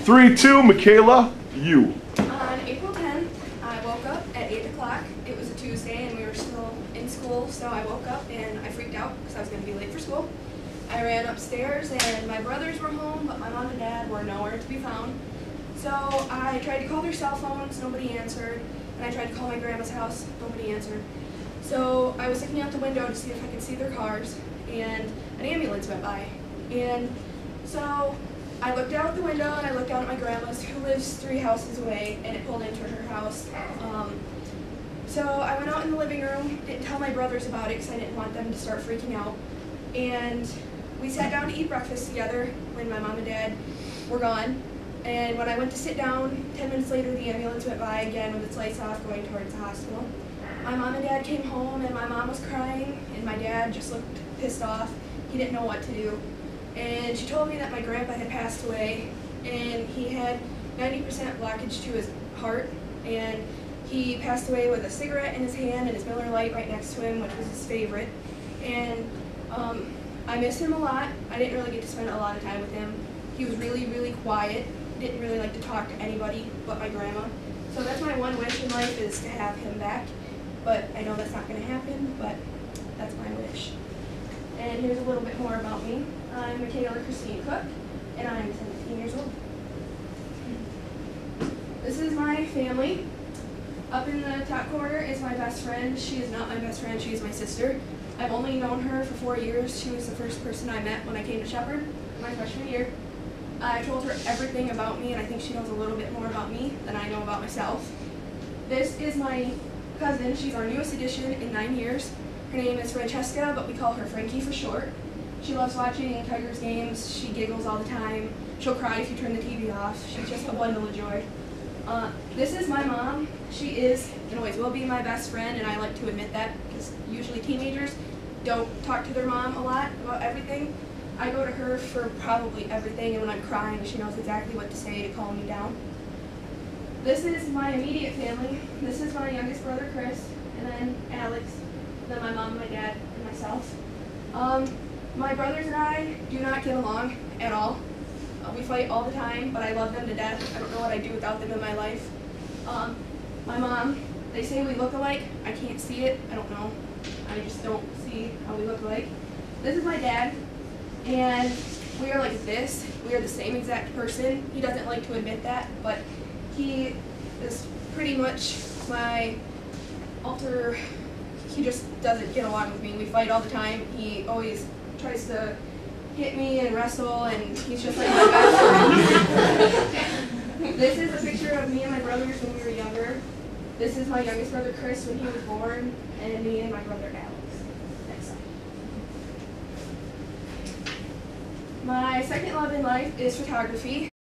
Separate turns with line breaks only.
3, 2, Makaila, you.
On April 10th, I woke up at 8 o'clock. It was a Tuesday and we were still in school, so I woke up and I freaked out because I was going to be late for school. I ran upstairs and my brothers were home, but my mom and dad were nowhere to be found. So I tried to call their cell phones, nobody answered, and I tried to call my grandma's house, nobody answered. So I was looking out the window to see if I could see their cars, and an ambulance went by. And so I looked out the window and I looked out at my grandma's, who lives 3 houses away, and it pulled into her house. So I went out in the living room, didn't tell my brothers about it because I didn't want them to start freaking out. And we sat down to eat breakfast together when my mom and dad were gone. And when I went to sit down, 10 minutes later the ambulance went by again with its lights off going towards the hospital. My mom and dad came home and my mom was crying and my dad just looked pissed off. He didn't know what to do. And she told me that my grandpa had passed away and he had 90% blockage to his heart, and he passed away with a cigarette in his hand and his Miller Lite right next to him, which was his favorite. And I miss him a lot. I didn't really get to spend a lot of time with him. He was really, really quiet. Didn't really like to talk to anybody but my grandma. So that's my one wish in life, is to have him back. But I know that's not going to happen, but that's my wish. And here's a little bit more about me. I'm Makaila C Intro, and I'm 17 years old. This is my family. Up in the top corner is my best friend. She is not my best friend, she is my sister. I've only known her for 4 years. She was the first person I met when I came to Shepherd my freshman year. I told her everything about me, and I think she knows a little bit more about me than I know about myself. This is my cousin. She's our newest addition in 9 years. Her name is Francesca, but we call her Frankie for short. She loves watching Tigers games. She giggles all the time. She'll cry if you turn the TV off. She's just a bundle of joy. This is my mom. She is and always will be my best friend, and I like to admit that because usually teenagers don't talk to their mom a lot about everything. I go to her for probably everything, and when I'm crying, she knows exactly what to say to calm me down. This is my immediate family. This is my youngest brother, Chris, and then Alex, then my mom, my dad, and myself. My brothers and I do not get along at all. We fight all the time, but I love them to death. I don't know what I'd do without them in my life. My mom, they say we look alike. I can't see it. I don't know. I just don't see how we look alike. This is my dad. And we are like this. We are the same exact person. He doesn't like to admit that, but he is pretty much my alter. He just doesn't get along with me. We fight all the time. He always tries to hit me and wrestle, and he's just like my best friend. This is a picture of me and my brothers when we were younger. This is my youngest brother, Chris, when he was born, and me and my brother, Alex. My second love in life is photography.